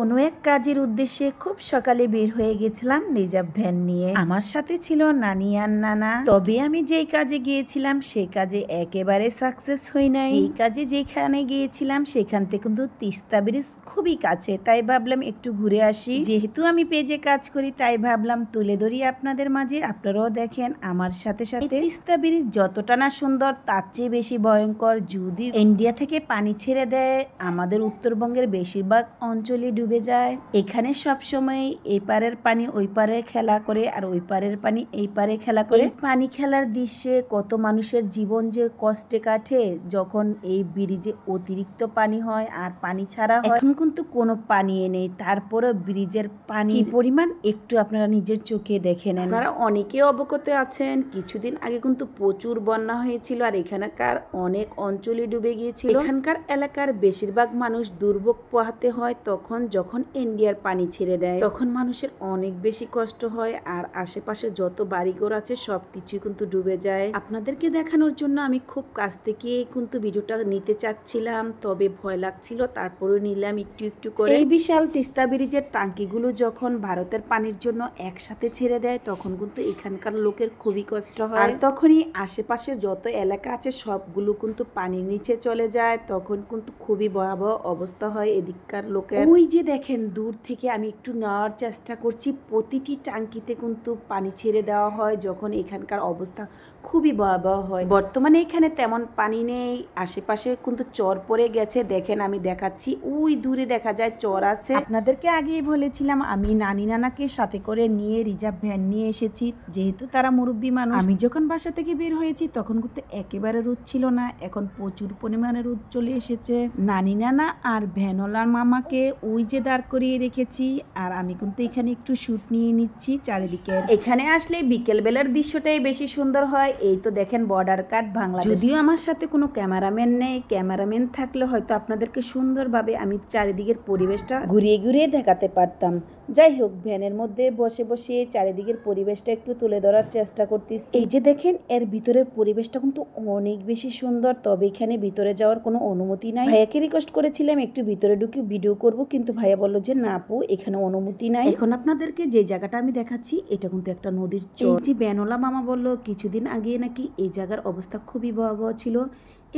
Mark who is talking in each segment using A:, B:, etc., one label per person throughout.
A: কোনো এক কাজের উদ্দেশ্যে খুব সকালে বের হয়ে গেছিলাম রিজার্ভ ভ্যান নিয়ে। আমার সাথে ছিল নানি আর নানা। তবে আমি যেই কাজে গিয়েছিলাম সেই কাজে একেবারে সাকসেস হই নাই। এই কাজে যেখানে গিয়েছিলাম সেখান থেকে কিন্তু তিস্তা ব্রিজ খুবই কাছে, তাই ভাবলাম একটু ঘুরে আসি। যেহেতু আমি পেজে কাজ করি তাই ভাবলাম তুলে ধরি আপনাদের মাঝে, আপনারাও দেখেন আমার সাথে সাথে। তিস্তা ব্রিজ যতটা না সুন্দর তার চেয়ে বেশি ভয়ঙ্কর। যদি ইন্ডিয়া থেকে পানি ছেড়ে দেয় আমাদের উত্তরবঙ্গের বেশিরভাগ অঞ্চলে ডুবে যায়। এখানে সব সময় এই পারের পানি ওই পারে খেলা করে আর ওই পারের পানি এই পারে খেলা করে। পানি খেলার দৃশ্যে কত মানুষের জীবন যে কষ্টে কাটে যখন এই ব্রিজে অতিরিক্ত পানি হয় আর পানি ছাড়া হয়। এখন কিন্তু কোনো পানি নেই, তারপরে ব্রিজের পানি পরিমাণ একটু আপনারা নিজের চোখে দেখে নেন। আপনারা অনেকে অবগত আছেন কিছুদিন আগে কিন্তু প্রচুর বন্যা হয়েছিল আর এখানকার অনেক অঞ্চলে ডুবে গিয়েছিল। এখানকার এলাকার বেশিরভাগ মানুষ দুর্ভোগ পোহাতে হয় তখন যখন ইন্ডিয়ার পানি ছেড়ে দেয়, তখন মানুষের অনেক বেশি কষ্ট হয় আর আশেপাশে যত বাড়িঘর আছে সবকিছু কিন্তু ডুবে যায়। আপনাদেরকে দেখানোর জন্য আমি খুব কাছ থেকে কিন্তু ভিডিওটা নিতে চাচ্ছিলাম, তবে ভয় লাগছিল, তারপরে নিলাম একটু একটু করে। এই বিশাল তিস্তা ব্রিজের টাঙ্কিগুলো যখন ভারতের পানির জন্য একসাথে ছেড়ে দেয় তখন কিন্তু এখানকার লোকের খুবই কষ্ট হয়। আর তখনই আশেপাশে যত এলাকা আছে সবগুলো কিন্তু পানির নিচে চলে যায়, তখন কিন্তু খুবই ভয়াবহ অবস্থা হয় এদিককার লোকের। ওই যে দেখেন দূর থেকে আমি একটু নেওয়ার চেষ্টা করছি, প্রতিটি টাঙ্কিতে কিন্তু পানি ছেড়ে দেওয়া হয় যখন এখানকার অবস্থা খুবই ভয়াবহ হয়। বর্তমানে এখানে তেমন পানি নেই, আশেপাশে কিন্তু চর পড়ে গেছে। দেখেন আমি দেখাচ্ছি, ওই দূরে দেখা যায় চর আছে। আপনাদেরকে আগেই বলেছিলাম আমি নানি নানাকে সাথে করে নিয়ে রিজার্ভ ভ্যান নিয়ে এসেছি, যেহেতু তারা মুরব্বী মানুষ। আমি যখন বাসা থেকে বের হয়েছি তখন কিন্তু একেবারে রোদ ছিল না, এখন প্রচুর পরিমাণে রোদ চলে এসেছে। নানি নানা আর ভ্যানওয়ালার মামাকে ওই যে দাঁড় করিয়ে রেখেছি আর আমি কিন্তু এখানে একটু শুট নিয়ে নিচ্ছি চারিদিকে। এখানে আসলে বিকেল বেলার দৃশ্যটাই বেশি সুন্দর হয়। এই তো দেখেন বর্ডার কাট বাংলাদেশ। যদিও আমার সাথে কোনো ক্যামেরাম্যান নেই, ক্যামেরাম্যান থাকলে হয়তো আপনাদেরকে সুন্দরভাবে আমি চারিদিকের পরিবেশটা ঘুরিয়ে ঘুরিয়ে দেখাতে পারতাম। যাই হোক, ভ্যানের মধ্যে বসে বসে চারিদিকের পরিবেশটা একটু তুলে ধরার চেষ্টা করতেছি। এই যে দেখেন এর ভিতরের পরিবেশটা কিন্তু অনেক বেশি সুন্দর, তবে এখানে ভিতরে যাওয়ার কোনো অনুমতি নাই। ভাইয়াকে রিকোয়েস্ট করেছিলাম একটু ভিতরে ঢুকে ভিডিও করব, কিন্তু ভাইয়া বললো যে না আপু এখানে অনুমতি নাই। এখন আপনাদেরকে যে জায়গাটা আমি দেখাচ্ছি এটা কিন্তু একটা নদীর চর। এই যে ভ্যানওয়ালা মামা বললো কিছুদিন আগে নাকি এই জায়গার অবস্থা খুবই ভয়াবহ ছিল।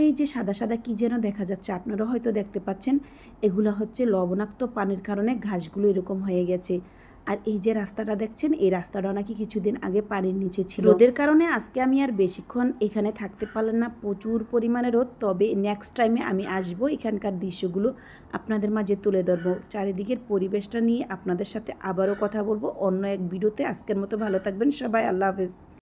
A: এই যে সাদা সাদা কি যেন দেখা যাচ্ছে, আপনারা হয়তো দেখতে পাচ্ছেন, এগুলো হচ্ছে লবণাক্ত পানির কারণে ঘাসগুলো এরকম হয়ে গেছে। আর এই যে রাস্তাটা দেখছেন এই রাস্তাটা নাকি কিছুদিন আগে পানির নিচে ছিল। রোদের কারণে আজকে আমি আর বেশিক্ষণ এখানে থাকতে পারলাম না, প্রচুর পরিমাণে রোদ। তবে নেক্সট টাইমে আমি আসবো, এখানকার দৃশ্যগুলো আপনাদের মাঝে তুলে ধরবো, চারিদিকের পরিবেশটা নিয়ে আপনাদের সাথে আবারও কথা বলবো অন্য এক ভিডিওতে। আজকের মতো ভালো থাকবেন সবাই, আল্লাহ হাফেজ।